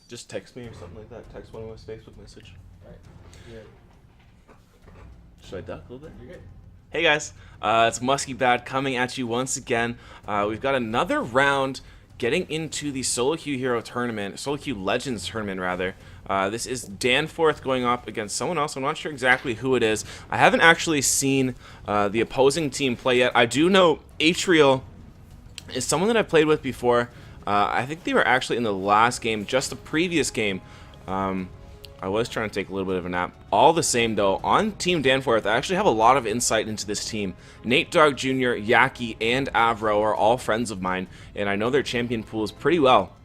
Just text me or something like that. Text one of us Facebook message. Alright. Yeah. Should I duck a little bit? You're good. Hey guys, it's Musky Bad coming at you once again. We've got another round getting into the Solo Queue Hero Tournament, Solo Queue Legends Tournament rather. This is Danforth going up against someone else. I'm not sure exactly who it is. I haven't actually seen the opposing team play yet. I do know Atrial is someone that I've played with before. I think they were actually in the last game, just the previous game. I was trying to take a little bit of a nap. All the same, though, on Team Danforth, I actually have a lot of insight into this team. Nate Dogg Jr., Yaki, and Avro are all friends of mine, and I know their champion pools pretty well.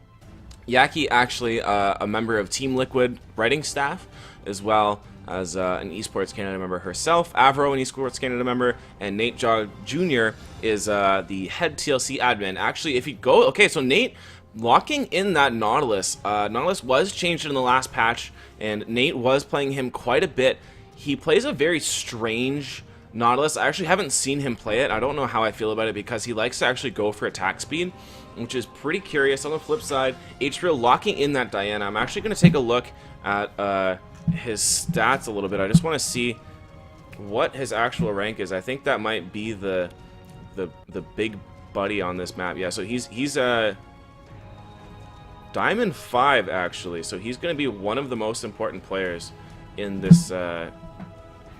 Yaki actually a member of Team Liquid writing staff, as well as an Esports Canada member herself. Avro, an Esports Canada member, and Nate Dogg Jr. is the head TLC admin. Actually, if you go... Okay, so Nate... locking in that Nautilus. Nautilus was changed in the last patch, and Nate was playing him quite a bit. He plays a very strange Nautilus. I actually haven't seen him play it. I don't know how I feel about it because he likes to actually go for attack speed, which is pretty curious. On the flip side, Atrial locking in that Diana. I'm actually going to take a look at his stats a little bit. I just want to see what his actual rank is. I think that might be the big buddy on this map. Yeah, so he's Diamond 5, actually, so he's going to be one of the most important players in this matchup.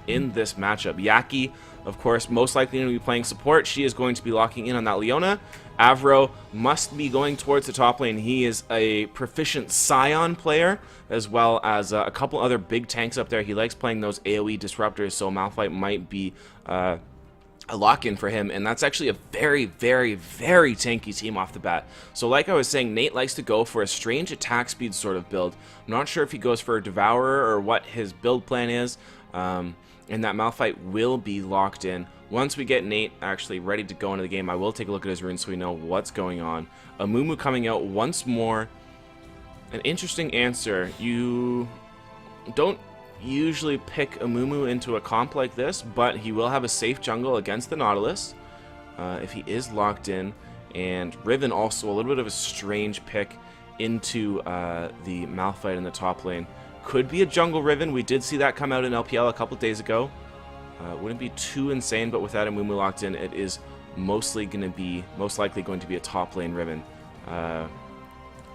Yaki, of course, most likely going to be playing support. She is going to be locking in on that Leona. Avro must be going towards the top lane. He is a proficient Scion player, as well as a couple other big tanks up there. He likes playing those AoE disruptors, so Malphite might be... a lock-in for him, and that's actually a very, very, very tanky team off the bat. So like I was saying, Nate likes to go for a strange attack speed sort of build. I'm not sure if he goes for a Devourer or what his build plan is, and that Malphite will be locked in. Once we get Nate actually ready to go into the game, I will take a look at his runes so we know what's going on. Amumu coming out once more. An interesting answer. You don't usually pick Amumu into a comp like this, but he will have a safe jungle against the Nautilus if he is locked in. And Riven also a little bit of a strange pick into the Malphite in the top lane. Could be a jungle Riven. We did see that come out in LPL a couple days ago. Wouldn't be too insane, but without Amumu locked in, it is most likely going to be a top lane Riven.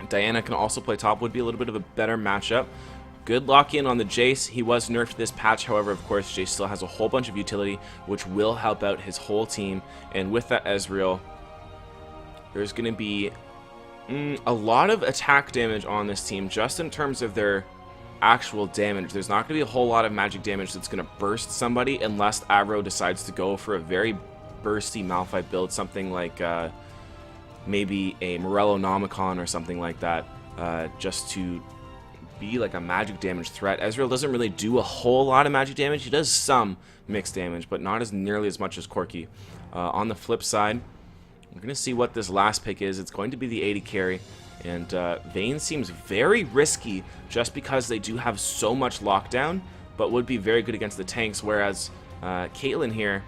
Diana can also play top. Would be a little bit of a better matchup. Good lock-in on the Jace. He was nerfed this patch, however, of course, Jace still has a whole bunch of utility, which will help out his whole team. And with that Ezreal, there's going to be a lot of attack damage on this team, just in terms of their actual damage. There's not going to be a whole lot of magic damage that's going to burst somebody, unless Avro decides to go for a very bursty Malphite build, something like maybe a Morellonomicon or something like that, just to be like a magic damage threat. Ezreal doesn't really do a whole lot of magic damage. He does some mixed damage, but not as nearly as much as Corki. On the flip side, we're going to see what this last pick is. It's going to be the 80 carry, and Vayne seems very risky just because they do have so much lockdown, but would be very good against the tanks, whereas Caitlyn here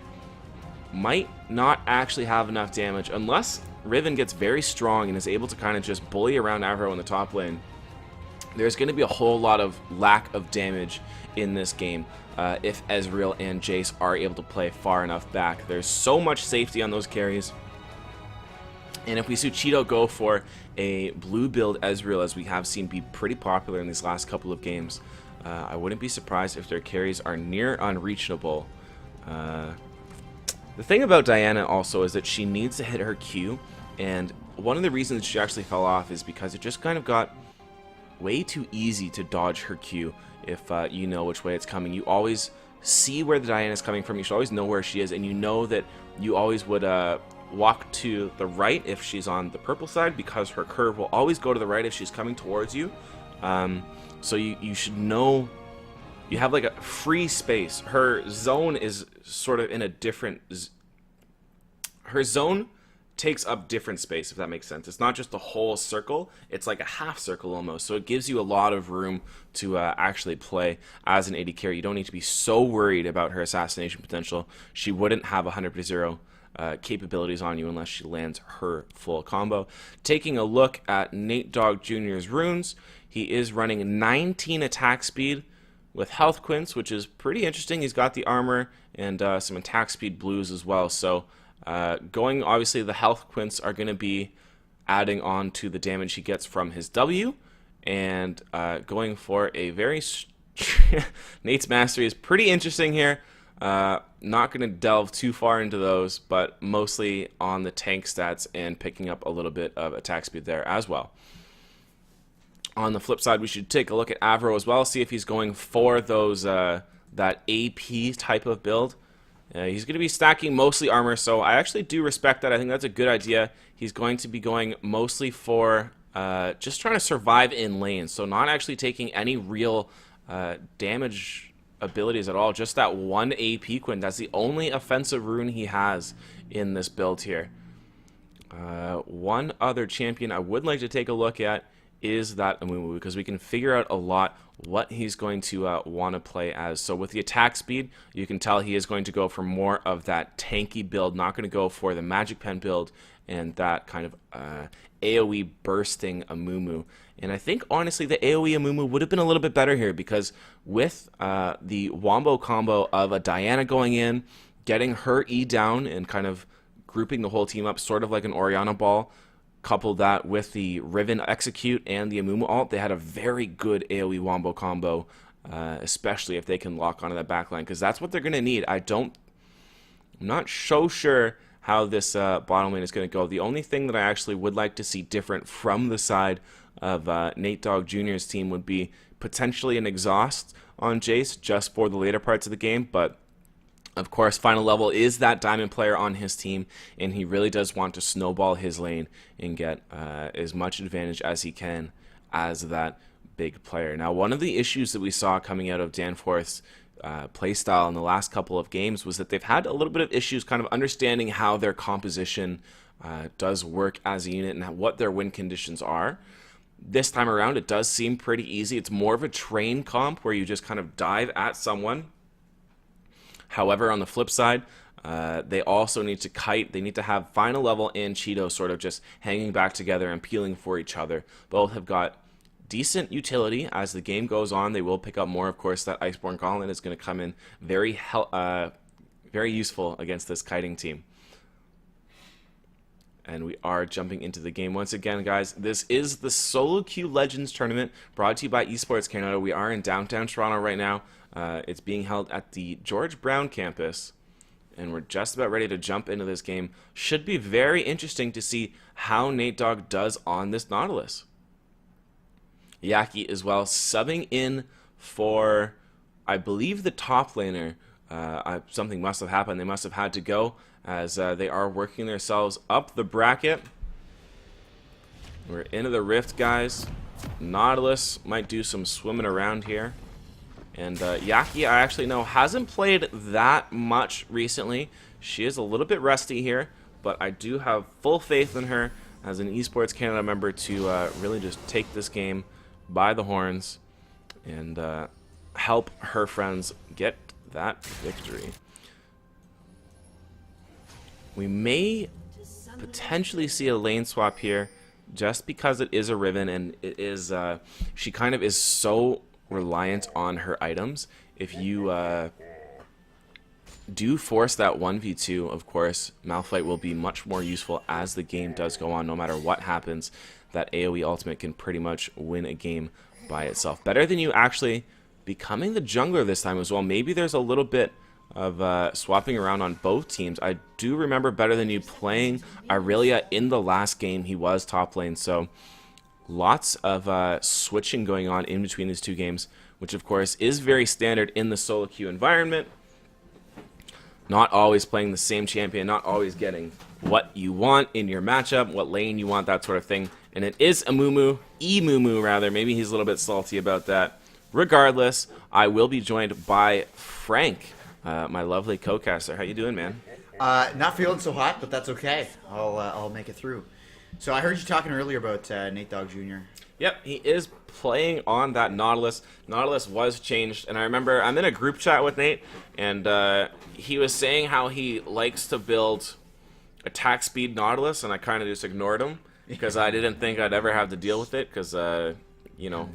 might not actually have enough damage unless Riven gets very strong and is able to kind of just bully around Avro in the top lane. There's going to be a whole lot of lack of damage in this game if Ezreal and Jace are able to play far enough back. There's so much safety on those carries. And if we see Cheeto go for a blue build Ezreal, as we have seen be pretty popular in these last couple of games, I wouldn't be surprised if their carries are near unreachable. The thing about Diana also is that she needs to hit her Q, and one of the reasons she actually fell off is because it just kind of got way too easy to dodge her Q if you know which way it's coming. You always see where the Diana is coming from. You should always know where she is, and you know that you always would walk to the right if she's on the purple side, because her curve will always go to the right if she's coming towards you. So you should know you have like a free space. Her zone is sort of in a different... Her zone takes up different space, if that makes sense. It's not just a whole circle, it's like a half circle almost, so it gives you a lot of room to actually play as an AD carry. You don't need to be so worried about her assassination potential. She wouldn't have 100% capabilities on you unless she lands her full combo. Taking a look at Nate Dogg Jr.'s runes, he is running 19 attack speed with health quints, which is pretty interesting. He's got the armor and some attack speed blues as well. So going, obviously, the health quints are going to be adding on to the damage he gets from his W, and going for a very Nate's mastery is pretty interesting here. Not going to delve too far into those, but mostly on the tank stats and picking up a little bit of attack speed there as well. On the flip side, we should take a look at Avro as well, see if he's going for those that AP type of build. He's going to be stacking mostly armor, so I actually do respect that. I think that's a good idea. He's going to be going mostly for just trying to survive in lane, so not actually taking any real damage abilities at all. Just that one AP Quinn. That's the only offensive rune he has in this build here. One other champion I would like to take a look at is that Amumu, because we can figure out a lot what he's going to want to play as. So with the attack speed, you can tell he is going to go for more of that tanky build, not going to go for the Magic Pen build and that kind of AoE bursting Amumu. And I think, honestly, the AoE Amumu would have been a little bit better here, because with the Wombo combo of a Diana going in, getting her E down and kind of grouping the whole team up, sort of like an Orianna ball, couple that with the Riven Execute and the Amumu ult, they had a very good AoE Wombo combo, especially if they can lock onto that backline, because that's what they're going to need. I'm not so sure how this bottom lane is going to go. The only thing that I actually would like to see different from the side of Nate Dogg Jr.'s team would be potentially an exhaust on Jace just for the later parts of the game, but of course, final level is that diamond player on his team, and he really does want to snowball his lane and get as much advantage as he can as that big player. Now, one of the issues that we saw coming out of Danforth's playstyle in the last couple of games was that they've had a little bit of issues kind of understanding how their composition does work as a unit and what their win conditions are. This time around, it does seem pretty easy. It's more of a train comp where you just kind of dive at someone. However, on the flip side, they also need to kite. They need to have final level and Cheeto sort of just hanging back together and peeling for each other. Both have got decent utility as the game goes on. They will pick up more. Of course, that Iceborne Gauntlet is going to come in very useful against this kiting team. And we are jumping into the game once again, guys. This is the Solo Queue Legends Tournament brought to you by Esports Canada. We are in downtown Toronto right now. It's being held at the George Brown campus, and we're just about ready to jump into this game. Should be very interesting to see how Nate Dogg does on this Nautilus. Yaki as well, subbing in for, I believe, the top laner. Something must have happened. They must have had to go, as they are working themselves up the bracket. We're into the rift, guys. Nautilus might do some swimming around here. And Yaki, I actually know, hasn't played that much recently. She is a little bit rusty here, but I do have full faith in her as an Esports Canada member to really just take this game by the horns and help her friends get that victory. We may potentially see a lane swap here just because it is a Riven, and it is she kind of is so reliant on her items. If you do force that 1v2, of course, Malphite will be much more useful as the game does go on. No matter what happens, that AoE ultimate can pretty much win a game by itself. Better than you actually becoming the jungler this time as well. Maybe there's a little bit of swapping around on both teams. I do remember Better Than You playing Irelia in the last game. He was top lane, so lots of switching going on in between these two games, which of course is very standard in the solo queue environment. Not always playing the same champion, not always getting what you want in your matchup, what lane you want, that sort of thing. And it is Emumu rather. Maybe he's a little bit salty about that. Regardless, I will be joined by Frank, my lovely co-caster. How you doing, man? Not feeling so hot, but that's okay. I'll make it through. So I heard you talking earlier about Nate Dogg Jr. Yep, he is playing on that Nautilus. Nautilus was changed, and I remember I'm in a group chat with Nate, and he was saying how he likes to build attack speed Nautilus, and I kind of just ignored him because I didn't think I'd ever have to deal with it because, you know,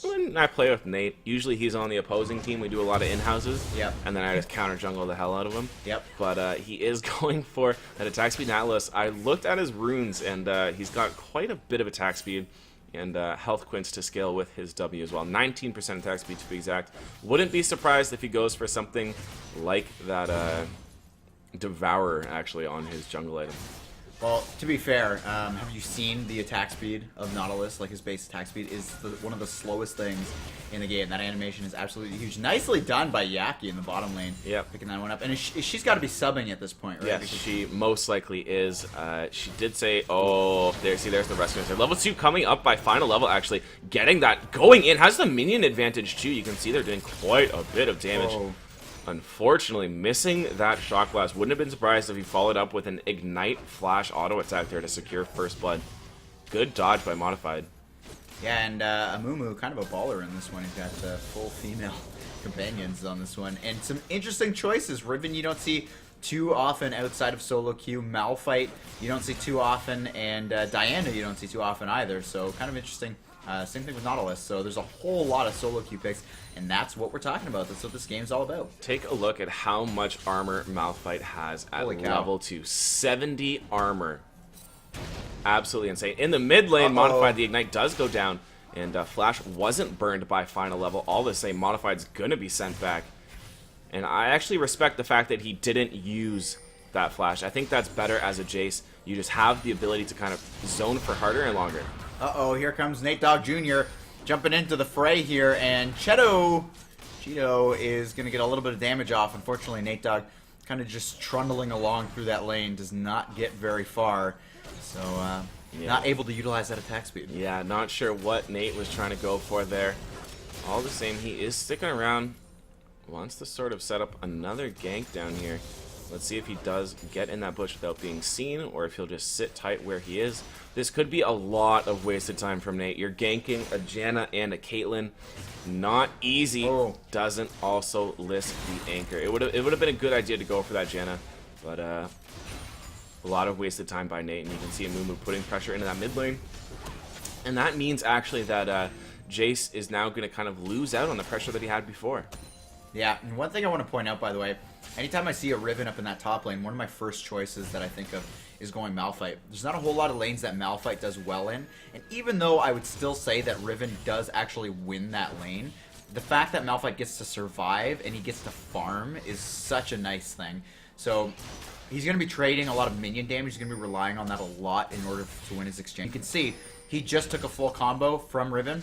when I play with Nate, usually he's on the opposing team. We do a lot of in-houses, Yep. and then I just counter jungle the hell out of him. Yep. But he is going for that attack speed Nautilus. I looked at his runes, and he's got quite a bit of attack speed and health quints to scale with his W as well. 19% attack speed to be exact. Wouldn't be surprised if he goes for something like that Devourer actually on his jungle item. Well, to be fair, have you seen the attack speed of Nautilus? Like, his base attack speed is one of the slowest things in the game. That animation is absolutely huge. Nicely done by Yaki in the bottom lane. Yep. Picking that one up. And she's got to be subbing at this point, right? Yes, she most likely is. She did say, oh, there's the rescue. Level 2 coming up by final level, actually. Getting that, going in. Has the minion advantage, too. You can see they're doing quite a bit of damage. Whoa. Unfortunately, missing that shock blast. Wouldn't have been surprised if he followed up with an ignite flash auto attack there to secure first blood. Good dodge by Modified. Yeah, and Amumu, kind of a baller in this one. He's got full female companions on this one. And some interesting choices. Riven you don't see too often outside of solo queue. Malphite you don't see too often. And Diana you don't see too often either. So kind of interesting. Same thing with Nautilus. So there's a whole lot of solo queue picks. And that's what we're talking about. That's what this game's all about. Take a look at how much armor Malphite has at level 2. 70 armor. Absolutely insane. In the mid lane, Modified, the Ignite does go down. And Flash wasn't burned by final level. All the same, Modified's going to be sent back. And I actually respect the fact that he didn't use that Flash. I think that's better as a Jace. You just have the ability to kind of zone for harder and longer. Uh-oh, here comes Nate Dogg Jr. jumping into the fray here, and Cheeto is going to get a little bit of damage off. Unfortunately, Nate Dogg kind of just trundling along through that lane, does not get very far, so not able to utilize that attack speed. Yeah, not sure what Nate was trying to go for there. All the same, he is sticking around, wants to sort of set up another gank down here. Let's see if he does get in that bush without being seen, or if he'll just sit tight where he is. This could be a lot of wasted time from Nate. You're ganking a Janna and a Caitlyn. Not easy. Oh. Doesn't also list the anchor. It would have been a good idea to go for that Janna, but a lot of wasted time by Nate, and you can see Amumu putting pressure into that mid lane. And that means actually that Jace is now going to kind of lose out on the pressure that he had before. Yeah, and one thing I want to point out, by the way, anytime I see a Riven up in that top lane, one of my first choices that I think of is going Malphite. There's not a whole lot of lanes that Malphite does well in, and even though I would still say that Riven does actually win that lane, the fact that Malphite gets to survive and he gets to farm is such a nice thing. So he's going to be trading a lot of minion damage. He's going to be relying on that a lot in order to win his exchange. You can see he just took a full combo from Riven.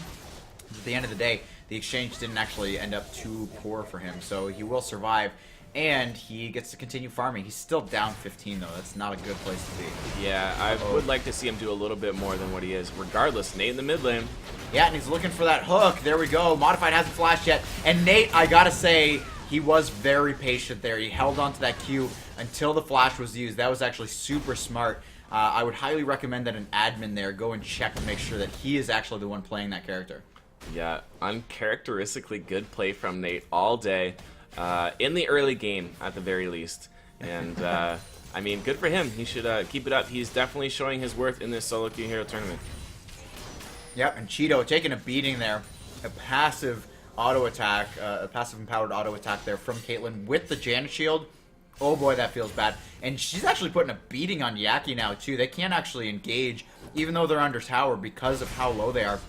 At the end of the day, the exchange didn't actually end up too poor for him, so he will survive, and he gets to continue farming. He's still down 15, though. That's not a good place to be. Yeah, I would like to see him do a little bit more than what he is. Regardless, Nate in the mid lane. Yeah, and he's looking for that hook. There we go. Modified hasn't flashed yet, and Nate, I gotta say, he was very patient there. He held on to that Q until the flash was used. That was actually super smart. I would highly recommend that an admin there go and check to make sure that he is actually the one playing that character. Yeah, uncharacteristically good play from Nate all day, in the early game at the very least. And I mean, good for him. He should keep it up. He's definitely showing his worth in this solo queue hero tournament. Yep, and Cheeto taking a beating there. A passive auto attack, a passive empowered auto attack there from Caitlyn with the Janna shield. Oh boy, that feels bad. And she's actually putting a beating on Yaki now too. They can't actually engage, even though they're under tower, because of how low they are.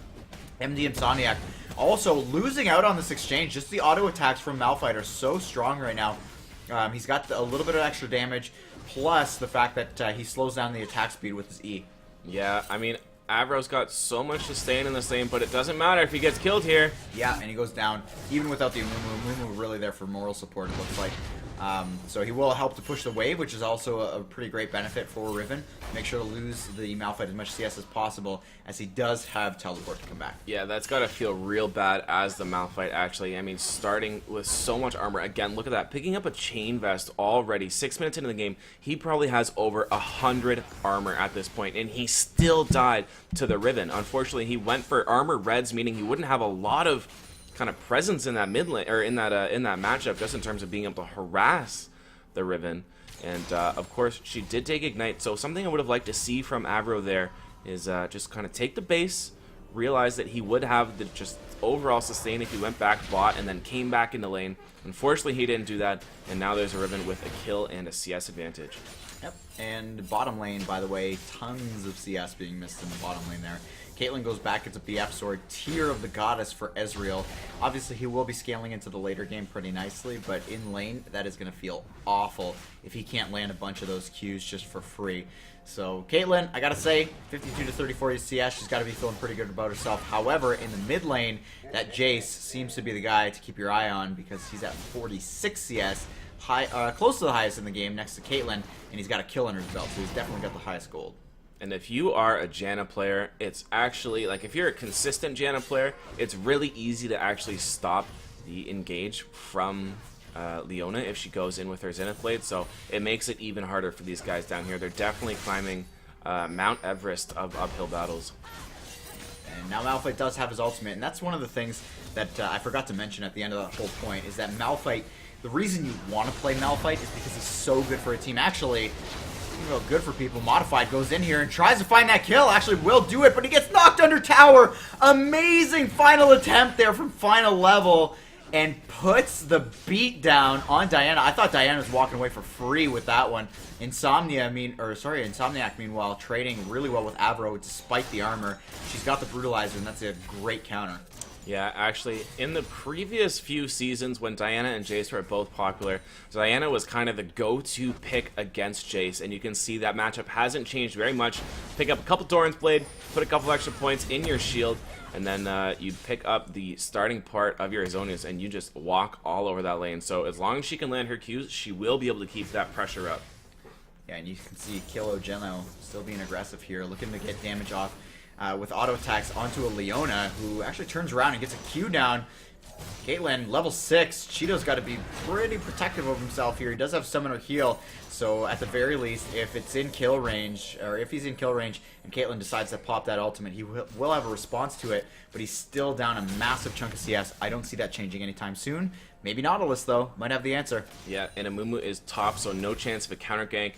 MD Insomniac also losing out on this exchange. Just the auto attacks from Malphite are so strong right now. He's got a little bit of extra damage, plus the fact that he slows down the attack speed with his E. Yeah, I mean, Avro's got so much to stay in this lane, but it doesn't matter if he gets killed here. Yeah, and he goes down, even without the Amumu. Amumu really there for moral support, it looks like. So he will help to push the wave, which is also a pretty great benefit for Riven. Make sure to lose the Malphite as much CS as possible, as he does have teleport to come back. Yeah, that's got to feel real bad as the Malphite, actually. I mean, starting with so much armor. Again, look at that. Picking up a chain vest already. 6 minutes into the game, he probably has over 100 armor at this point, and he still died to the Riven. Unfortunately, he went for armor reds, meaning he wouldn't have a lot of kind of presence in that mid lane, or in that matchup, just in terms of being able to harass the Riven. And, of course, she did take Ignite, so something I would have liked to see from Avro there is just kind of take the base, realize that he would have the just overall sustain if he went back bot and then came back into lane. Unfortunately, he didn't do that, and now there's a Riven with a kill and a CS advantage. Yep, and bottom lane, by the way, tons of CS being missed in the bottom lane there. Caitlyn goes back into BF Sword, Tear of the Goddess for Ezreal. Obviously, he will be scaling into the later game pretty nicely, but in lane, that is going to feel awful if he can't land a bunch of those Qs just for free. So, Caitlyn, I gotta say, 52 to 34 CS, she's got to be feeling pretty good about herself. However, in the mid lane, that Jace seems to be the guy to keep your eye on because he's at 46 CS, close to the highest in the game next to Caitlyn, and he's got a kill under his belt, so he's definitely got the highest gold. And if you are a Janna player, it's actually, like, if you're a consistent Janna player, it's really easy to actually stop the engage from Leona if she goes in with her Zenith Blade, so it makes it even harder for these guys down here. They're definitely climbing Mount Everest of uphill battles. And now Malphite does have his ultimate, and that's one of the things that I forgot to mention at the end of that whole point, is that Malphite, the reason you want to play Malphite is because he's so good for a team. Actually, good for people. Modified goes in here and tries to find that kill. Actually will do it, but he gets knocked under tower. Amazing final attempt there from final level, and puts the beat down on Diana. I thought Diana was walking away for free with that one. Insomniac, meanwhile, trading really well with Avro despite the armor. She's got the Brutalizer, and that's a great counter. Yeah, actually, in the previous few seasons when Diana and Jace were both popular, Diana was kind of the go-to pick against Jace, and you can see that matchup hasn't changed very much. Pick up a couple Doran's Blade, put a couple extra points in your shield, and then you pick up the starting part of your Azonius, and you just walk all over that lane. So as long as she can land her Qs, she will be able to keep that pressure up. Yeah, and you can see Kilo Geno still being aggressive here, looking to get damage off with auto attacks onto a Leona, who actually turns around and gets a Q down. Caitlyn, level 6. Cheeto's got to be pretty protective of himself here. He does have Summoner Heal, so at the very least, if it's in kill range, or if he's in kill range and Caitlyn decides to pop that ultimate, he will have a response to it, but he's still down a massive chunk of CS. I don't see that changing anytime soon. Maybe Nautilus, though, might have the answer. Yeah, and Amumu is top, so no chance of a counter gank.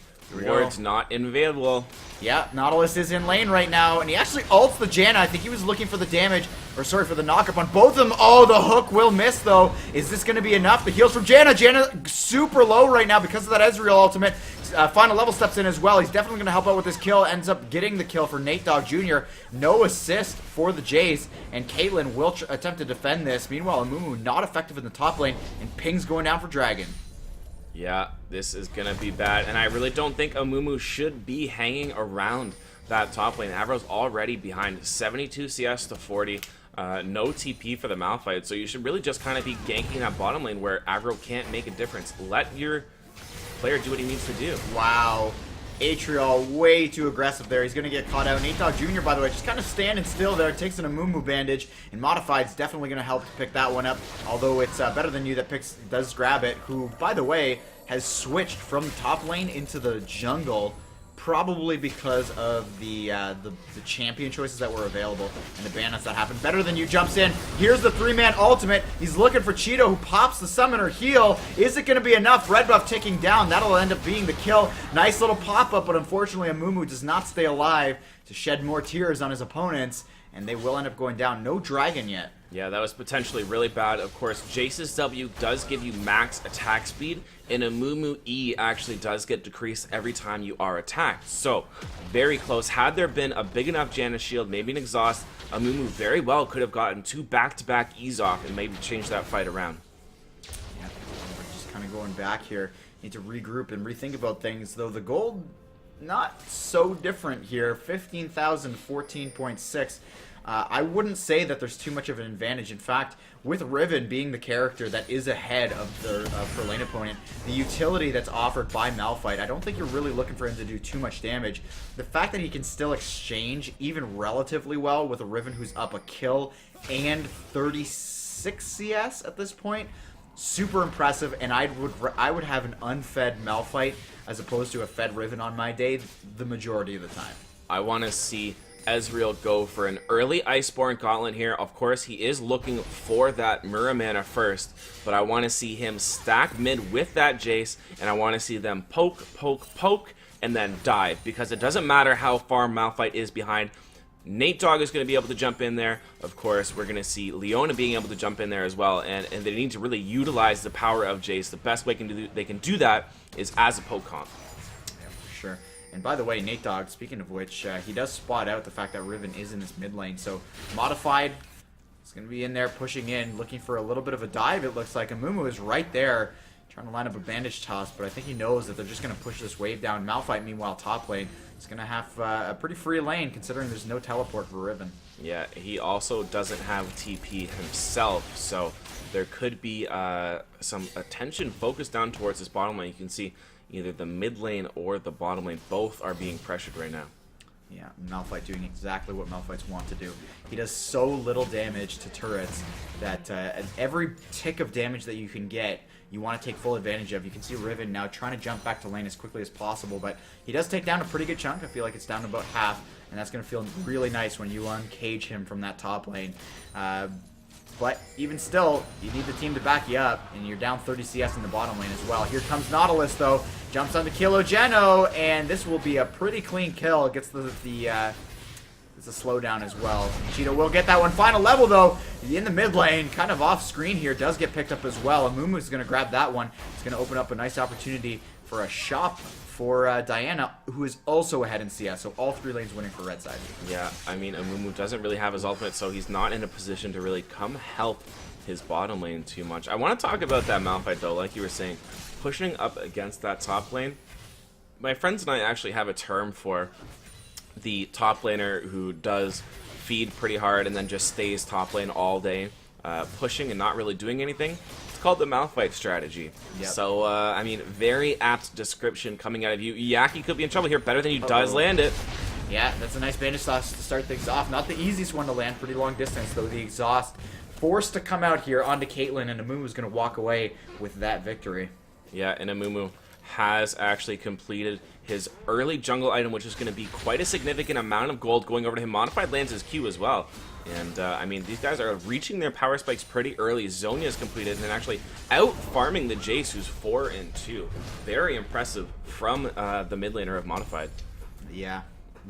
Ward's not available. Yeah, Nautilus is in lane right now, and he actually ults the Janna. I think he was looking for the damage, or sorry, for the knockup on both of them. Oh, the hook will miss, though. Is this going to be enough? The heals from Janna. Janna super low right now because of that Ezreal ultimate. Final level steps in as well. He's definitely going to help out with this kill. Ends up getting the kill for Nate Dogg Jr. No assist for the Jays, and Caitlyn will attempt to defend this. Meanwhile, Amumu not effective in the top lane, and Ping's going down for Dragon. Yeah, this is going to be bad, and I really don't think Amumu should be hanging around that top lane. Avro's already behind 72 CS to 40, no TP for the Malphite, so you should really just kind of be ganking that bottom lane where Avro can't make a difference. Let your player do what he needs to do. Wow. Atrial way too aggressive there. He's going to get caught out. Nate Dogg Jr., by the way, just kind of standing still there. Takes an Amumu bandage, and Modified's definitely going to help to pick that one up. Although it's Better Than You that does grab it, who, by the way, has switched from top lane into the jungle, probably because of the champion choices that were available and the banners that happened. Better Than You jumps in. Here's the 3-man ultimate. He's looking for Cheeto, who pops the summoner heal. Is it going to be enough? Red buff ticking down. That'll end up being the kill. Nice little pop-up, but unfortunately Amumu does not stay alive to shed more tears on his opponents, and they will end up going down. No dragon yet. Yeah, that was potentially really bad. Of course, Jace's W does give you max attack speed, and Amumu E actually does get decreased every time you are attacked. So, very close. Had there been a big enough Janna shield, maybe an exhaust, Amumu very well could have gotten 2 back-to-back E's off and maybe changed that fight around. Yeah, we're just kind of going back here. Need to regroup and rethink about things, though the gold not so different here. 15,000, 14.6. I wouldn't say that there's too much of an advantage. In fact, with Riven being the character that is ahead of the her lane opponent, the utility that's offered by Malphite, I don't think you're really looking for him to do too much damage. The fact that he can still exchange even relatively well with a Riven who's up a kill and 36 CS at this point, super impressive, and I would have an unfed Malphite as opposed to a fed Riven on my day the majority of the time. I want to see Ezreal go for an early Iceborne Gauntlet here. Of course, he is looking for that Muramana first, but I want to see him stack mid with that Jace, and I want to see them poke, poke, poke, and then dive, because it doesn't matter how far Malphite is behind. Nate Dogg is going to be able to jump in there. Of course, we're going to see Leona being able to jump in there as well, and they need to really utilize the power of Jace. The best way they can do that is as a poke comp. Yeah, for sure. And by the way, Nate Dogg, speaking of which, he does spot out the fact that Riven is in this mid lane. So, Modified is going to be in there, pushing in, looking for a little bit of a dive, it looks like. Amumu is right there, trying to line up a bandage toss, but I think he knows that they're just going to push this wave down. Malphite, meanwhile, top lane, is going to have a pretty free lane, considering there's no teleport for Riven. Yeah, he also doesn't have TP himself, so there could be some attention focused down towards this bottom lane. You can see either the mid lane or the bottom lane, both are being pressured right now. Yeah, Malphite doing exactly what Malphites want to do. He does so little damage to turrets that at every tick of damage that you can get, you want to take full advantage of. You can see Riven now trying to jump back to lane as quickly as possible, but he does take down a pretty good chunk. I feel like it's down to about half, and that's going to feel really nice when you uncage him from that top lane. But even still, you need the team to back you up, and you're down 30 CS in the bottom lane as well. Here comes Nautilus, though. Jumps on the Kilo Geno, and this will be a pretty clean kill. Gets it's a slowdown as well. Cheetah will get that one. Final level, though, in the mid lane, kind of off screen here, does get picked up as well. Amumu's going to grab that one. It's going to open up a nice opportunity for a shop for Diana, who is also ahead in CS. So all three lanes winning for red side. Yeah, I mean, Amumu doesn't really have his ultimate, so he's not in a position to really come help his bottom lane too much. I want to talk about that Malphite, though, like you were saying, pushing up against that top lane. My friends and I actually have a term for the top laner who does feed pretty hard and then just stays top lane all day, pushing and not really doing anything. It's called the Malphite strategy. Yep. So, I mean, very apt description coming out of you. Yaki could be in trouble here. Better than you does land it. Yeah, that's a nice bandage toss to start things off. Not the easiest one to land, pretty long distance, though. The exhaust forced to come out here onto Caitlyn, and Amumu's going to walk away with that victory. Yeah, and Amumu has actually completed his early jungle item, which is going to be quite a significant amount of gold going over to him. Modified lands his Q as well. And, I mean, these guys are reaching their power spikes pretty early. Zonya's completed and actually out-farming the Jace, who's 4-2. Very impressive from the mid laner of Modified. Yeah,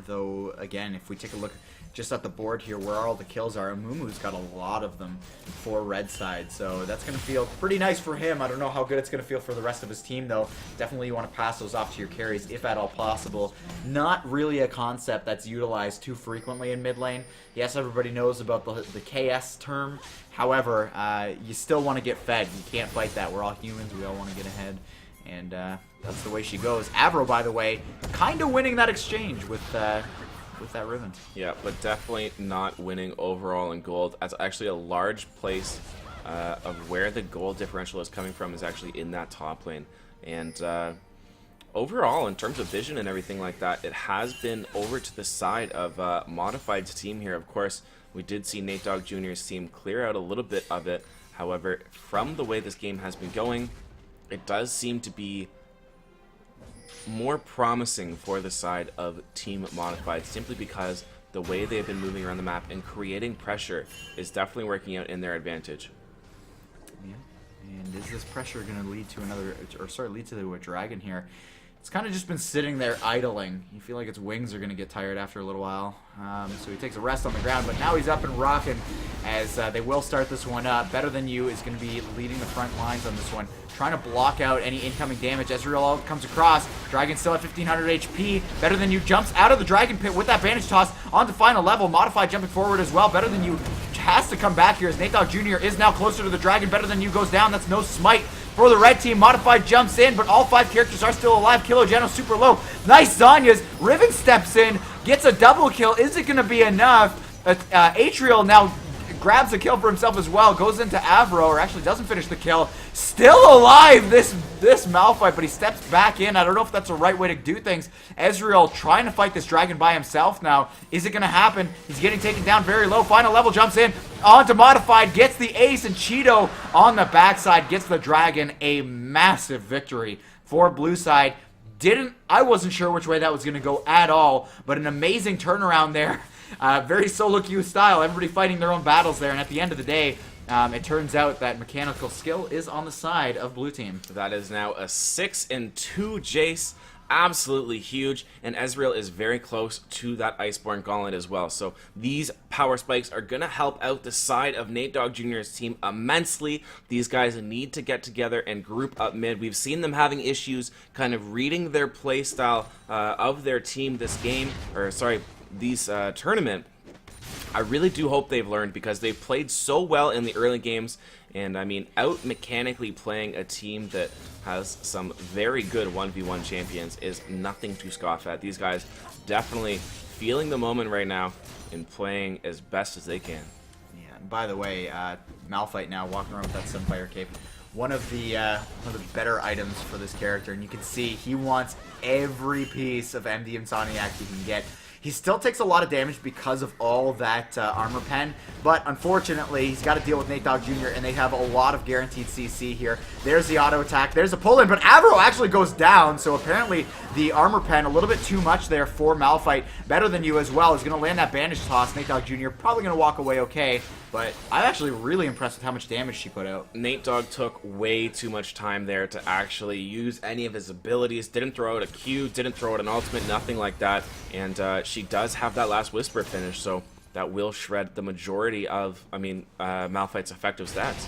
though, again, if we take a look just at the board here where all the kills are, Amumu's got a lot of them for red side, so that's going to feel pretty nice for him. I don't know how good it's going to feel for the rest of his team, though. Definitely you want to pass those off to your carries, if at all possible. Not really a concept that's utilized too frequently in mid lane. Yes, everybody knows about the KS term. However, you still want to get fed. You can't fight that. We're all humans. We all want to get ahead. And that's the way she goes. Avro, by the way, kind of winning that exchange with that Riven. Yeah, but definitely not winning overall in gold. That's actually a large place of where the gold differential is coming from is actually in that top lane. And overall, in terms of vision and everything like that, it has been over to the side of Modified's team here. Of course, we did see Nate Dogg Jr.'s team clear out a little bit of it. However, from the way this game has been going, it does seem to be more promising for the side of Team Modified, simply because the way they've been moving around the map and creating pressure is definitely working out in their advantage. Yeah. And is this pressure going to lead to a dragon here? It's kind of just been sitting there idling. You feel like its wings are going to get tired after a little while. So he takes a rest on the ground, but now he's up and rocking as they will start this one up. Better Than You is going to be leading the front lines on this one, trying to block out any incoming damage. Ezreal comes across. Dragon still at 1500 HP. Better Than You jumps out of the dragon pit with that bandage toss onto final level. Modified jumping forward as well. Better Than You has to come back here as Nate Dogg Jr. is now closer to the dragon. Better Than You goes down. That's no smite for the red team. Modified jumps in, but all 5 characters are still alive. Kilo Geno super low. Nice Zonyas. Riven steps in, gets a double kill. Is it going to be enough? Atrial now grabs a kill for himself as well. Goes into Avro, or actually doesn't finish the kill. Still alive, this Malphite, but he steps back in. I don't know if that's the right way to do things. Ezreal trying to fight this dragon by himself now. Is it going to happen? He's getting taken down very low. Final level jumps in onto Modified, gets the ace, and Cheeto on the backside gets the dragon. A massive victory for blue side. I wasn't sure which way that was going to go at all, but an amazing turnaround there. Very solo queue style, everybody fighting their own battles there, and at the end of the day, it turns out that mechanical skill is on the side of blue team. That is now a 6-2 Jace. Absolutely huge, and Ezreal is very close to that Iceborne Gauntlet as well. So these power spikes are going to help out the side of Nate Dogg Jr.'s team immensely. These guys need to get together and group up mid. We've seen them having issues kind of reading their play style of their team this game, or sorry, these tournament. I really do hope they've learned, because they've played so well in the early games, and I mean, out mechanically playing a team that has some very good 1v1 champions is nothing to scoff at. These guys definitely feeling the moment right now and playing as best as they can. Yeah, and by the way, Malphite now walking around with that Sunfire cape. One of the better items for this character, and you can see he wants every piece of MD Insomniac he can get. He still takes a lot of damage because of all that armor pen, but unfortunately, he's got to deal with Nate Dogg Jr., and they have a lot of guaranteed CC here. There's the auto attack, there's a pull-in, but Avro actually goes down, so apparently the armor pen, a little bit too much there for Malphite. Better than you as well, is going to land that bandage toss. Nate Dogg Jr. probably going to walk away okay, but I'm actually really impressed with how much damage she put out. Nate Dogg took way too much time there to actually use any of his abilities. Didn't throw out a Q, didn't throw out an ultimate, nothing like that. And she does have that last Whisper finish, so that will shred the majority of, Malphite's effective stats.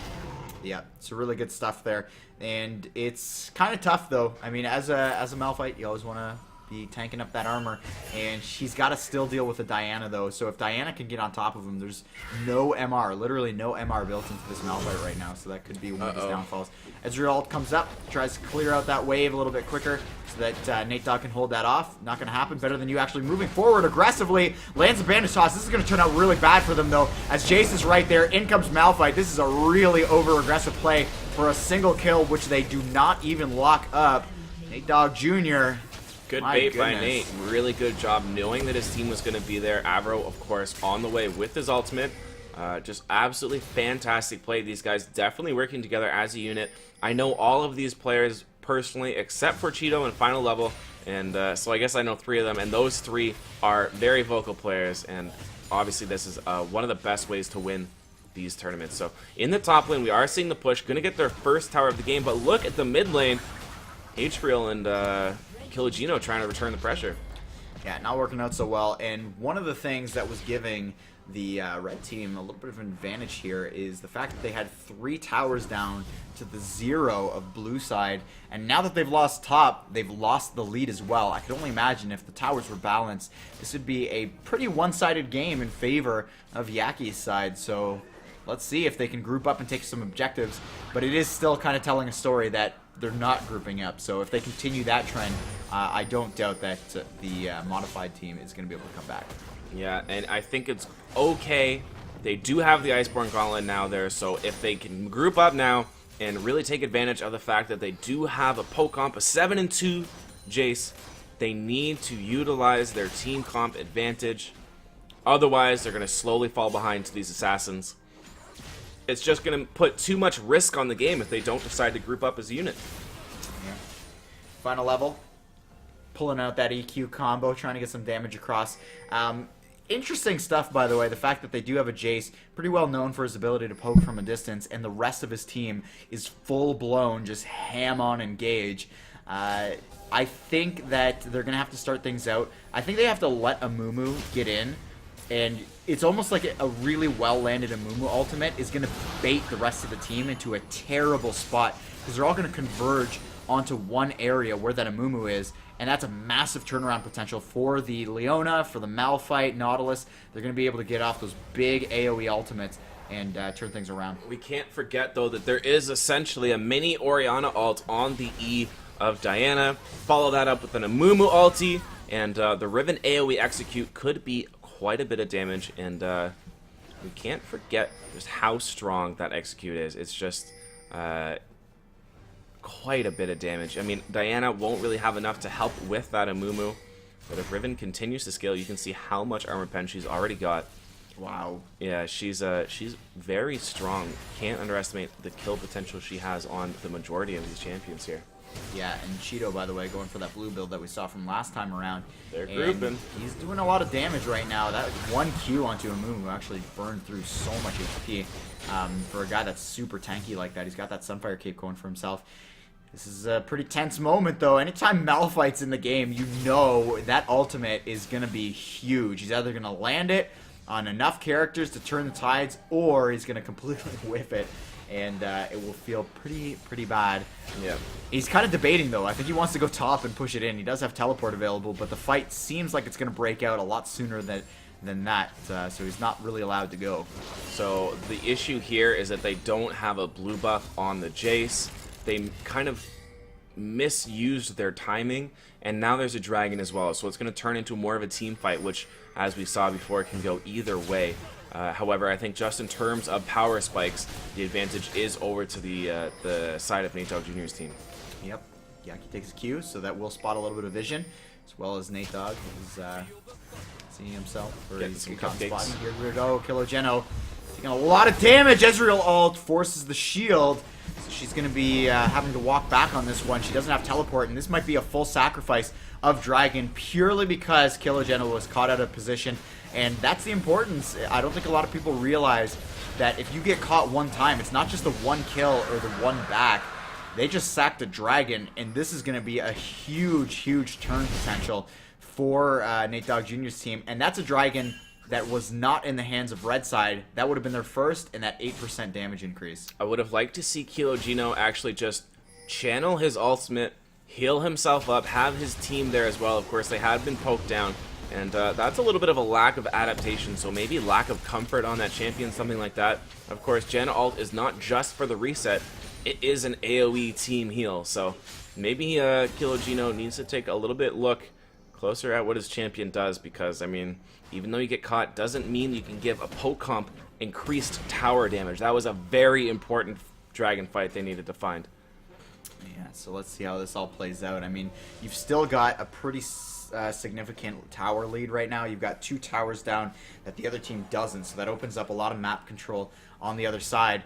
Yeah, it's really good stuff there. And it's kind of tough, though. I mean, as a Malphite, you always want to be tanking up that armor, and she's got to still deal with a Diana, though. So if Diana can get on top of him, there's no MR, literally no MR built into this Malphite right now, so that could be one of his downfalls. Ezreal comes up, tries to clear out that wave a little bit quicker so that Nate Dogg can hold that off. Not going to happen. Better than you actually moving forward aggressively. Lands a bandage toss. This is going to turn out really bad for them, though, as Jace is right there. In comes Malphite. This is a really over-aggressive play for a single kill, which they do not even lock up. Nate Dogg Jr., good bait by Nate. Really good job knowing that his team was going to be there. Avro, of course, on the way with his ultimate. Just absolutely fantastic play. These guys definitely working together as a unit. I know all of these players personally, except for Cheeto and Final Level, and so I guess I know 3 of them, and those 3 are very vocal players, and obviously this is one of the best ways to win these tournaments. So in the top lane, we are seeing the push, going to get their first tower of the game, but look at the mid lane. H-Real and Kilogino trying to return the pressure. Yeah, not working out so well, and one of the things that was giving the red team a little bit of an advantage here is the fact that they had 3 towers down to the 0 of blue side, and now that they've lost top, they've lost the lead as well. I could only imagine if the towers were balanced, this would be a pretty one-sided game in favor of Yaki's side, so let's see if they can group up and take some objectives, but it is still kind of telling a story that they're not grouping up, so if they continue that trend, I don't doubt that the modified team is going to be able to come back. Yeah, and I think it's okay. They do have the Iceborne Gauntlet now there, so if they can group up now and really take advantage of the fact that they do have a poke comp, a 7-2 Jace, they need to utilize their team comp advantage. Otherwise, they're going to slowly fall behind to these assassins. It's just going to put too much risk on the game if they don't decide to group up as a unit. Yeah. Final level. Pulling out that EQ combo, trying to get some damage across. Interesting stuff, by the way, the fact that they do have a Jace, pretty well known for his ability to poke from a distance, and the rest of his team is full-blown, just ham-on engage. I think that they're going to have to start things out. I think they have to let Amumu get in, and it's almost like a really well-landed Amumu ultimate is going to bait the rest of the team into a terrible spot, because they're all going to converge onto one area where that Amumu is, and that's a massive turnaround potential for the Leona, for the Malphite, Nautilus. They're going to be able to get off those big AoE ultimates and turn things around. We can't forget, though, that there is essentially a mini Orianna ult on the E of Diana. Follow that up with an Amumu ulti, and the Riven AoE execute could be quite a bit of damage, and we can't forget just how strong that execute is. It's just quite a bit of damage. I mean, Diana won't really have enough to help with that Amumu, but if Riven continues to scale, you can see how much armor pen she's already got. Wow. Yeah, she's very strong. Can't underestimate the kill potential she has on the majority of these champions here. Yeah, and Cheeto, by the way, going for that blue build that we saw from last time around. They're grouping. He's doing a lot of damage right now. That one Q onto a Mumu actually burned through so much HP. For a guy that's super tanky like that, he's got that Sunfire Cape going for himself. This is a pretty tense moment, though. Anytime Malphite's in the game, you know that ultimate is going to be huge. He's either going to land it on enough characters to turn the tides, or he's going to completely whiff it, and it will feel pretty bad. Yeah. He's kind of debating, though. I think he wants to go top and push it in. He does have teleport available, but the fight seems like it's going to break out a lot sooner than that, so he's not really allowed to go. So the issue here is that they don't have a blue buff on the Jace. They kind of misused their timing, and now there's a dragon as well, so it's going to turn into more of a team fight, which, as we saw before, can go either way. However, I think just in terms of power spikes, the advantage is over to the side of Nate Dogg Jr.'s team. Yep. Yaki takes a Q, so that will spot a little bit of vision, as well as Nate Dogg is seeing himself for getting his some spotting. cupcakes. Here we go, Kilogeno taking a lot of damage. Ezreal ult forces the shield. So she's going to be having to walk back on this one. She doesn't have teleport, and this might be a full sacrifice of Dragon purely because Kilogeno was caught out of position. And that's the importance. I don't think a lot of people realize that if you get caught one time, it's not just the one kill or the one back. They just sacked a Dragon, and this is going to be a huge turn potential for Nate Dogg Jr.'s team. And that's a Dragon that was not in the hands of Red Side. That would have been their first, and that 8% damage increase. I would have liked to see Kilogeno actually just channel his ultimate, heal himself up, have his team there as well. Of course, they had been poked down, and that's a little bit of a lack of adaptation, so maybe lack of comfort on that champion, something like that. Of course, Jen ult is not just for the reset. It is an AoE team heal, so maybe Kilogeno needs to take a little bit look closer at what his champion does, because, I mean, even though you get caught, doesn't mean you can give a poke comp increased tower damage. That was a very important dragon fight they needed to find. Yeah, so let's see how this all plays out. I mean, you've still got a pretty significant tower lead right now. You've got 2 towers down that the other team doesn't, so that opens up a lot of map control on the other side.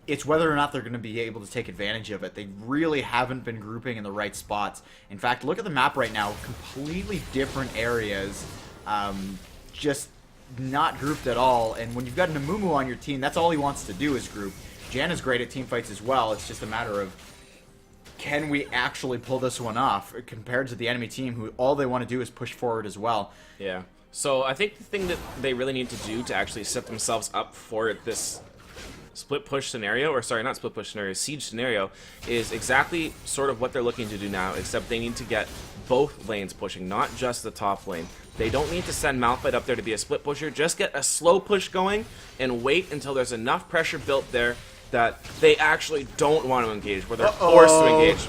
It's whether or not they're going to be able to take advantage of it. They really haven't been grouping in the right spots. In fact, look at the map right now. Completely different areas. Just not grouped at all. And when you've got Namumu on your team, that's all he wants to do is group. Jan is great at team fights as well. It's just a matter of, can we actually pull this one off compared to the enemy team, who all they want to do is push forward as well. Yeah. So I think the thing that they really need to do to actually set themselves up for this split push scenario, or sorry, not split push scenario, siege scenario, is exactly sort of what they're looking to do now, except they need to get both lanes pushing, not just the top lane. They don't need to send Malphite up there to be a split pusher. Just get a slow push going and wait until there's enough pressure built there that they actually don't want to engage, where they're forced to engage.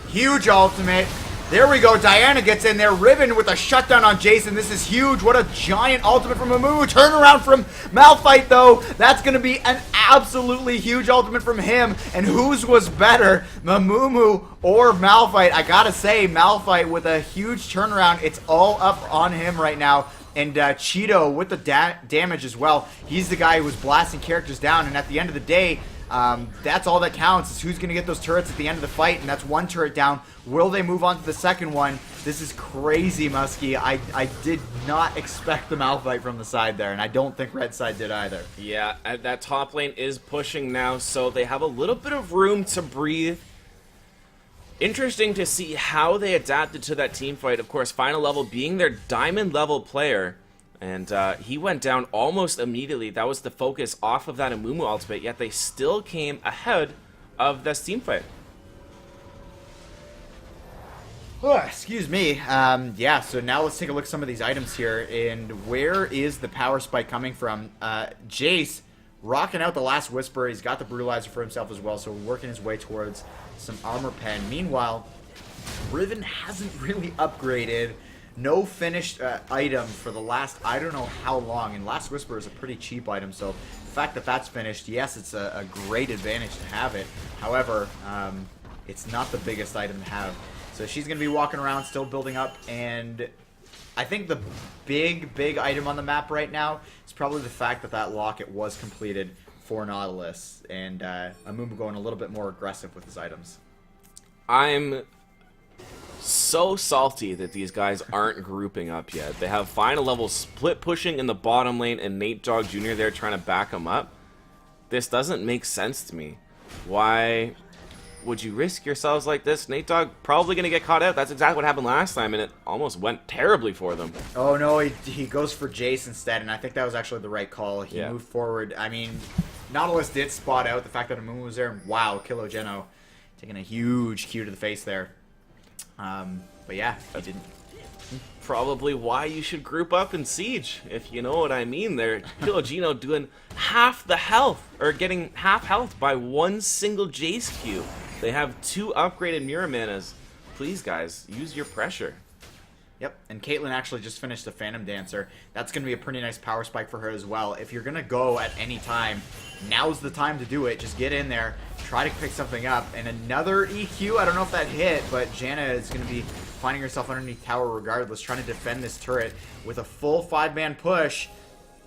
Huge ultimate. There we go. Diana gets in there. Riven with a shutdown on Jason. This is huge. What a giant ultimate from Amumu. Turnaround from Malphite, though. That's going to be an absolutely huge ultimate from him. And whose was better, Mamumu or Malphite? I got to say, Malphite with a huge turnaround. It's all up on him right now. And Cheeto with the damage as well. He's the guy who was blasting characters down. And at the end of the day, that's all that counts, is who's going to get those turrets at the end of the fight, and that's one turret down. Will they move on to the second one? This is crazy, Muskie. I did not expect the Malphite from the side there, and I don't think Red Side did either. Yeah, that top lane is pushing now, so they have a little bit of room to breathe. Interesting to see how they adapted to that team fight. Of course, final level being their diamond level player. And he went down almost immediately. That was the focus off of that Amumu ultimate, yet they still came ahead of this team fight. Oh, excuse me. Yeah, so now let's take a look at some of these items here. And where is the power spike coming from? Jace rocking out the last Whisper. He's got the Brutalizer for himself as well, so working his way towards some armor pen. Meanwhile, Riven hasn't really upgraded. No finished item for the last, I don't know how long, and Last Whisper is a pretty cheap item, so the fact that that's finished, yes, it's a great advantage to have it. However, it's not the biggest item to have. So she's going to be walking around, still building up, and I think the big item on the map right now is probably the fact that that locket was completed for Nautilus, and Amumu going a little bit more aggressive with his items. I'm so salty that these guys aren't grouping up yet. They have final level split pushing in the bottom lane and Nate Dogg Jr. there trying to back them up. This doesn't make sense to me. Why would you risk yourselves like this? Nate Dogg probably going to get caught out. That's exactly what happened last time, and it almost went terribly for them. Oh no, he goes for Jace instead, and I think that was actually the right call. He moved forward. I mean, Nautilus did spot out the fact that Amumu was there, and wow, Kilo Geno taking a huge Q to the face there. But yeah, he didn't. Probably why you should group up in Siege, if you know what I mean there. Kilo Geno doing half the health, or getting half health by one single Jace Q. They have 2 upgraded Mirror Manas. Please, guys, use your pressure. Yep, and Caitlyn actually just finished the Phantom Dancer. That's going to be a pretty nice power spike for her as well. If you're going to go at any time, now's the time to do it. Just get in there, try to pick something up. And another EQ, I don't know if that hit, but Janna is going to be finding herself underneath tower regardless, trying to defend this turret with a full 5-man push.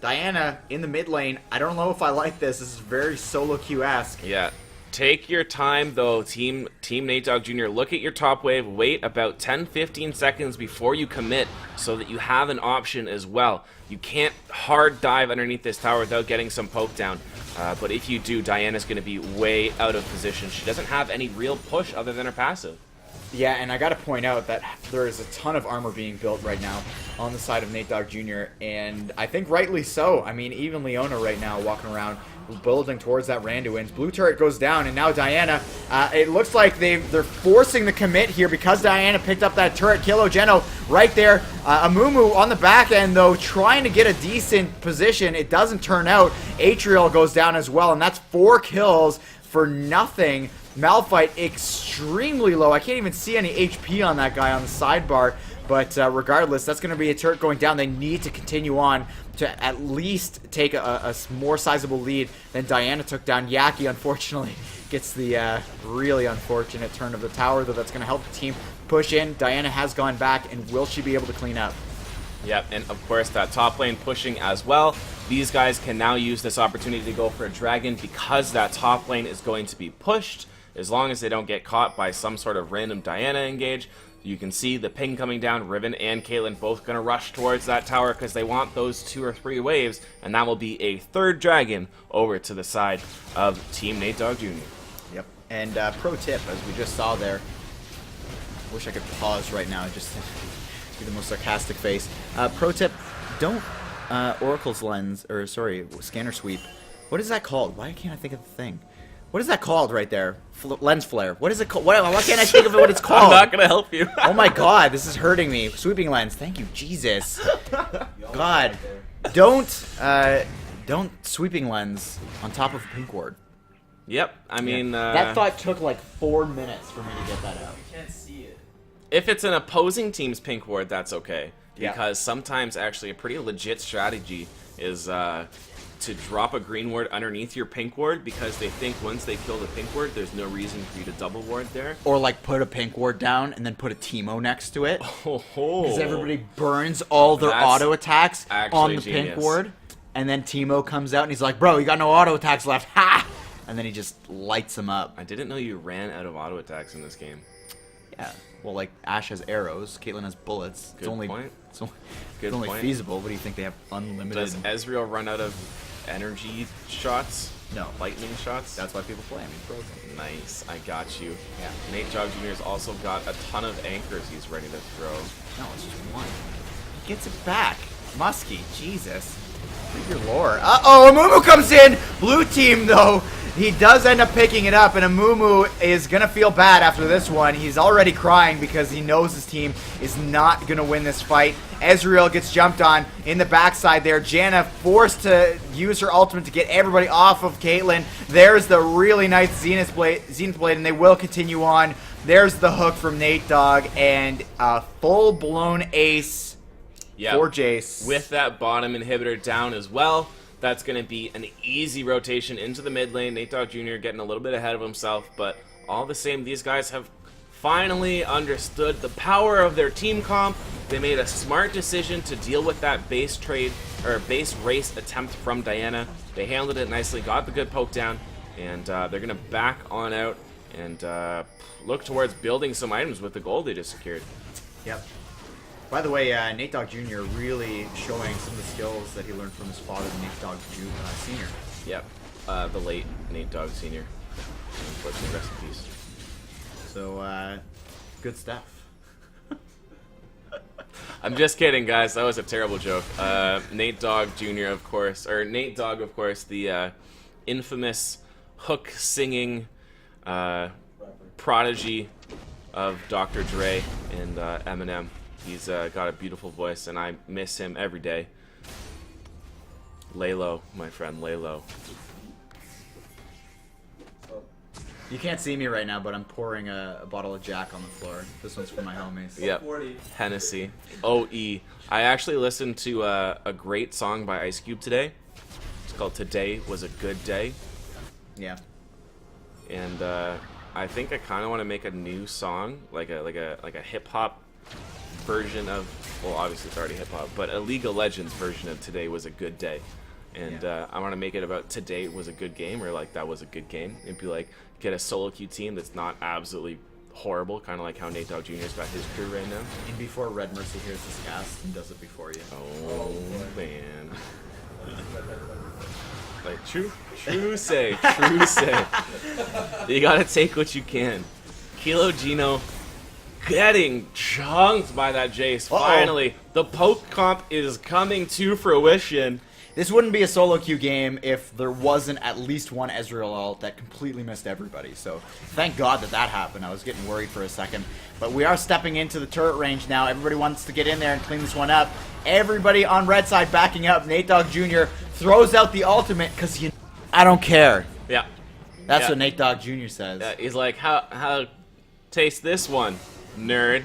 Diana in the mid lane. I don't know if I like this. This is very solo Q-esque. Yeah. Take your time, though, Team Nate Dogg Jr. Look at your top wave. Wait about 10-15 seconds before you commit so that you have an option as well. You can't hard dive underneath this tower without getting some poke down. But if you do, Diana's going to be way out of position. She doesn't have any real push other than her passive. Yeah, and I got to point out that there is a ton of armor being built right now on the side of Nate Dogg Jr., and I think rightly so. I mean, even Leona right now walking around, building towards that Randuin's. Blue turret goes down, and now Diana, it looks like they're forcing the commit here because Diana picked up that turret. Kilo Geno right there. Amumu on the back end, though, trying to get a decent position. It doesn't turn out. Atriel goes down as well, and that's 4 kills for nothing. Malphite extremely low. I can't even see any HP on that guy on the sidebar. But regardless, that's going to be a turret going down. They need to continue on to at least take a more sizable lead than Diana took down. Yaki, unfortunately, gets the really unfortunate turn of the tower, though that's going to help the team push in. Diana has gone back, and will she be able to clean up? Yep, and of course that top lane pushing as well. These guys can now use this opportunity to go for a dragon because that top lane is going to be pushed. As long as they don't get caught by some sort of random Diana engage. You can see the ping coming down. Riven and Caitlyn both going to rush towards that tower because they want those 2 or 3 waves, and that will be a 3rd dragon over to the side of Team Nate Dogg Jr. Yep, and pro tip, as we just saw there, wish I could pause right now just to do the most sarcastic face. Pro tip, don't Oracle's lens, or sorry, scanner sweep. What is that called? Why can't I think of the thing? What is that called right there? Lens flare. What is it called? Why can't I think of what it's called? I'm not going to help you. Oh my god, this is hurting me. Sweeping lens. Thank you, Jesus. God. Don't sweeping lens on top of a pink ward. Yep, I mean... that thought took like 4 minutes for me to get that out. You can't see it. If it's an opposing team's pink ward, that's okay. Yeah. Because sometimes actually a pretty legit strategy is... to drop a green ward underneath your pink ward because they think once they kill the pink ward, there's no reason for you to double ward there. Or like put a pink ward down and then put a Teemo next to it. Because everybody burns all their auto attacks on the genius. pink ward. And then Teemo comes out and he's like, bro, you got no auto attacks left. Ha! And then he just lights them up. I didn't know you ran out of auto attacks in this game. Yeah. Well, like, Ashe has arrows. Caitlyn has bullets. Good point. It's only feasible. What do you think? They have unlimited... Does Ezreal run out of energy shots? No. Lightning shots? That's why people play him. He's broken. Nice. I got you. Yeah. Nate Dogg Jr.'s also got a ton of anchors he's ready to throw. No, it's just one. He gets it back. Muskie. Jesus. Read your lore. Uh-oh, Amumu comes in! Blue team, though, he does end up picking it up, and Amumu is going to feel bad after this one. He's already crying because he knows his team is not going to win this fight. Ezreal gets jumped on in the backside there. Janna forced to use her ultimate to get everybody off of Caitlyn. There's the really nice Zenith Blade, and they will continue on. There's the hook from Nate Dogg, and a full-blown ace. Yeah, for Jace. With that bottom inhibitor down as well, that's going to be an easy rotation into the mid lane. Nate Dogg Jr. getting a little bit ahead of himself, but all the same, these guys have finally understood the power of their team comp. They made a smart decision to deal with that base trade, or base race attempt from Diana. They handled it nicely, got the good poke down, and they're going to back on out and look towards building some items with the gold they just secured. Yep. By the way, Nate Dogg Jr. really showing some of the skills that he learned from his father, Nate Dogg Sr. Yep. The late Nate Dogg Sr. Unfortunately, rest in peace. So, good stuff. I'm just kidding, guys. That was a terrible joke. Nate Dogg Jr., of course, or Nate Dogg, of course, the infamous hook singing prodigy of Dr. Dre and Eminem. He's got a beautiful voice, and I miss him every day. Lay low, my friend, lay low. You can't see me right now, but I'm pouring a bottle of Jack on the floor. This one's for my homies. Yep. Hennessy. OE. I actually listened to a great song by Ice Cube today. It's called "Today Was a Good Day." Yeah. And I think I kind of want to make a new song, like a hip hop version of. Well, obviously it's already hip hop, but a League of Legends version of "Today Was a Good Day." And I want to make it about today was a good game, or like that was a good game. It'd be like get a solo queue team that's not absolutely horrible, kind of like how Nate Dogg Jr.'s got his crew right now. And before Red Mercy hears this cast and does it before you. Oh man. Like true say. You gotta take what you can. Kilo Gino getting chunked by that Jace. Finally, the poke comp is coming to fruition. This wouldn't be a solo queue game if there wasn't at least one Ezreal ult that completely missed everybody. So thank God that happened. I was getting worried for a second. But we are stepping into the turret range now. Everybody wants to get in there and clean this one up. Everybody on red side backing up. Nate Dogg Jr. throws out the ultimate because I don't care. Yeah. That's what Nate Dogg Jr. says. Yeah, he's like, how taste this one, nerd.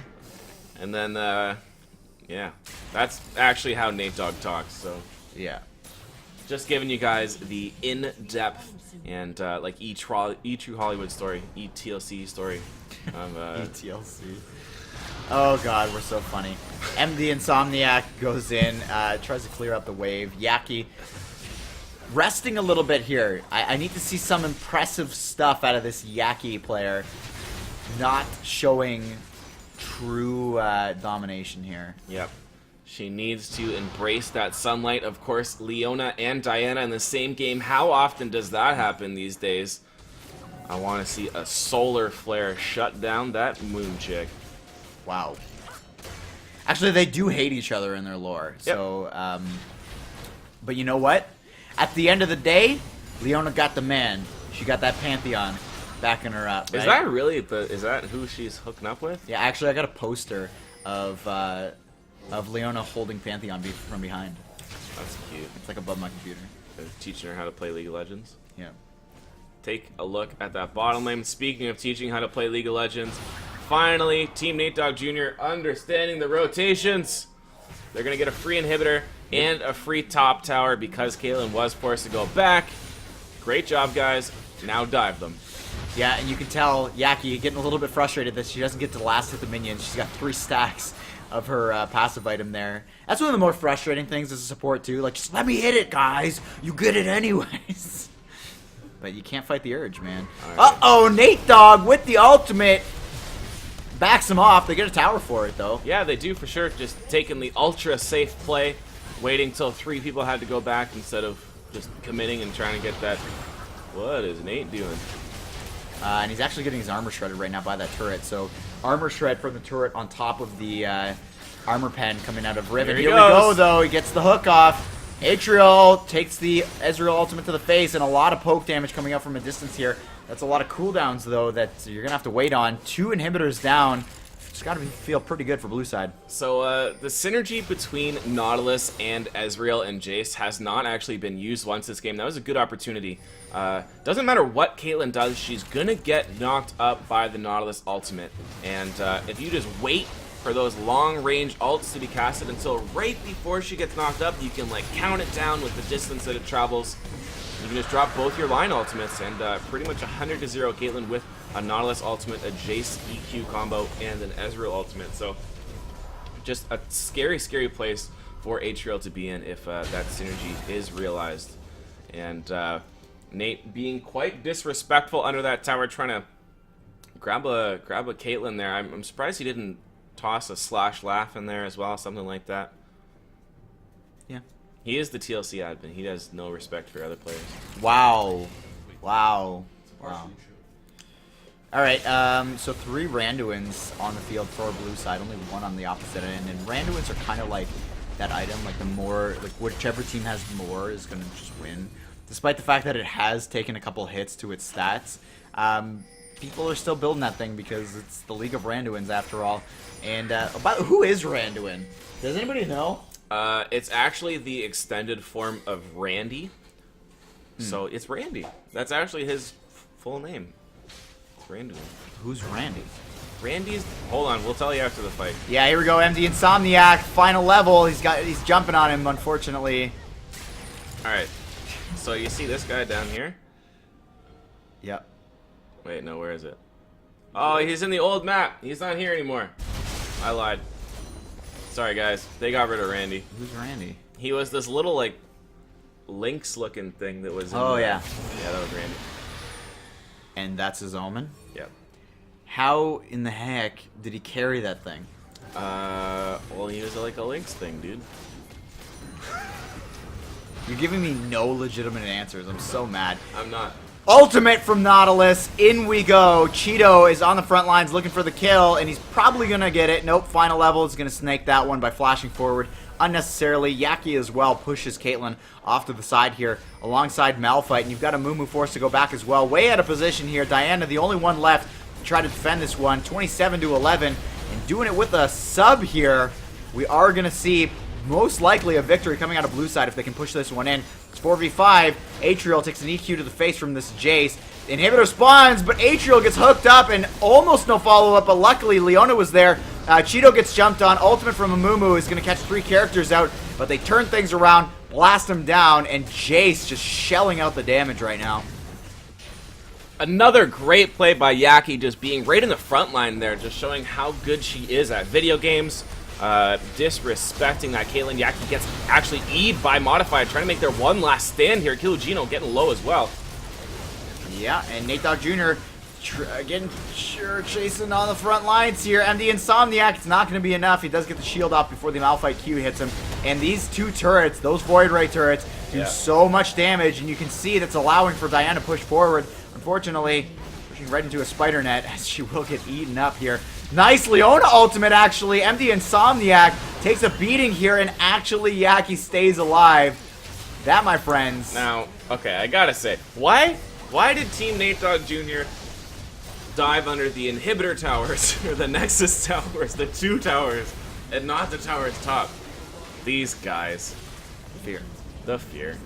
And then, yeah. That's actually how Nate Dogg talks, so. Yeah. Just giving you guys the in-depth and like true Hollywood story, TLC story of ETLC. Oh god, we're so funny. MD Insomniac goes in, tries to clear out the wave. Yaki resting a little bit here. I need to see some impressive stuff out of this Yaki player. Not showing true domination here. Yep. She needs to embrace that sunlight. Of course, Leona and Diana in the same game. How often does that happen these days? I want to see a solar flare shut down that moon chick. Wow. Actually, they do hate each other in their lore. Yep. So, but you know what? At the end of the day, Leona got the man. She got that Pantheon backing her up. Right? Is that really is that who she's hooking up with? Yeah, actually, I got a poster of Leona holding Pantheon from behind. That's cute. It's like above my computer. They're teaching her how to play League of Legends. Yeah. Take a look at that bottom lane. Speaking of teaching how to play League of Legends, finally, Team Nate Dogg Jr. understanding the rotations. They're going to get a free inhibitor and a free top tower because Caitlyn was forced to go back. Great job, guys. Now dive them. Yeah, and you can tell Yaki getting a little bit frustrated that she doesn't get to last hit the minions. She's got 3 stacks of her passive item there. That's one of the more frustrating things as a support too. Like, just let me hit it, guys. You get it anyways. But you can't fight the urge, man. Right. Uh-oh, Nate Dogg with the ultimate. Backs him off. They get a tower for it, though. Yeah, they do for sure. Just taking the ultra safe play. Waiting till 3 people had to go back instead of just committing and trying to get that. What is Nate doing? And he's actually getting his armor shredded right now by that turret. So armor shred from the turret on top of the armor pen coming out of Riven. Here we go, though. He gets the hook off. Atrial takes the Ezreal ultimate to the face, and a lot of poke damage coming out from a distance here. That's a lot of cooldowns, though, that you're going to have to wait on. 2 inhibitors down. It's got to feel pretty good for blue side. So the synergy between Nautilus and Ezreal and Jace has not actually been used once this game. That was a good opportunity. Doesn't matter what Caitlyn does, she's going to get knocked up by the Nautilus ultimate. And if you just wait for those long-range ults to be casted until right before she gets knocked up, you can like count it down with the distance that it travels. You can just drop both your line ultimates and pretty much 100-0 Caitlyn with a Nautilus ultimate, a Jace EQ combo, and an Ezreal ultimate. So just a scary, scary place for Atrial to be in if that synergy is realized. And Nate being quite disrespectful under that tower, trying to grab a Caitlyn there. I'm surprised he didn't toss a slash laugh in there as well, something like that. Yeah. He is the TLC admin. He has no respect for other players. Wow. Wow. Wow. All right, so 3 Randuins on the field for our blue side, only 1 on the opposite end, and Randuins are kind of like that item, like the more, like whichever team has more is going to just win. Despite the fact that it has taken a couple hits to its stats, people are still building that thing because it's the League of Randuins after all. And who is Randuin? Does anybody know? It's actually the extended form of Randy. So it's Randy. That's actually his full name. Randy. Who's Randy? Randy's. Hold on, we'll tell you after the fight. Yeah, here we go. MD Insomniac, final level. He's jumping on him, unfortunately. All right. So you see this guy down here? Yep. Wait, no, where is it? Oh, he's in the old map. He's not here anymore. I lied. Sorry, guys. They got rid of Randy. Who's Randy? He was this little like lynx-looking thing that was. Oh yeah. Yeah, that was Randy. And that's his omen? Yep. How in the heck did he carry that thing? Well, he was like a lynx thing, dude. You're giving me no legitimate answers. I'm so mad. I'm not. Ultimate from Nautilus. In we go. Cheeto is on the front lines looking for the kill, and he's probably going to get it. Nope, final level is going to snake that one by flashing forward unnecessarily. Yaki as well pushes Caitlyn off to the side here alongside Malphite, and you've got a Mumu forced to go back as well. Way out of position here. Diana, the only one left to try to defend this one. 27-11, and doing it with a sub here. We are going to see most likely a victory coming out of blue side if they can push this one in. It's 4v5. Atrial takes an EQ to the face from this Jace. The inhibitor spawns, but Atrial gets hooked up and almost no follow-up, but luckily Leona was there. Cheeto gets jumped on. Ultimate from Amumu is going to catch 3 characters out, but they turn things around, blast him down, and Jace just shelling out the damage right now. Another great play by Yaki, just being right in the front line there, just showing how good she is at video games. Disrespecting that Caitlyn. Yaki gets actually E'd by Modified, trying to make their one last stand here. Kilugino getting low as well. Yeah, and Nate Dogg Jr. Getting chasing on the front lines here. MD Insomniac, it's not going to be enough. He does get the shield off before the Malphite Q hits him. And these 2 turrets, those Void Ray turrets, do so much damage, and you can see that's allowing for Diana to push forward. Unfortunately, pushing right into a spider net as she will get eaten up here. Nice Leona ultimate, actually. MD Insomniac takes a beating here, and actually Yaki stays alive. That, my friends. Now, okay, I gotta say, why did Team Nate Dogg Jr. dive under the inhibitor towers, or the Nexus towers, the 2 towers, and not the tower at top? These guys. Fear. The fear.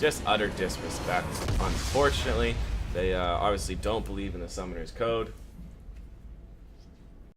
Just utter disrespect. Unfortunately, they obviously don't believe in the Summoner's Code.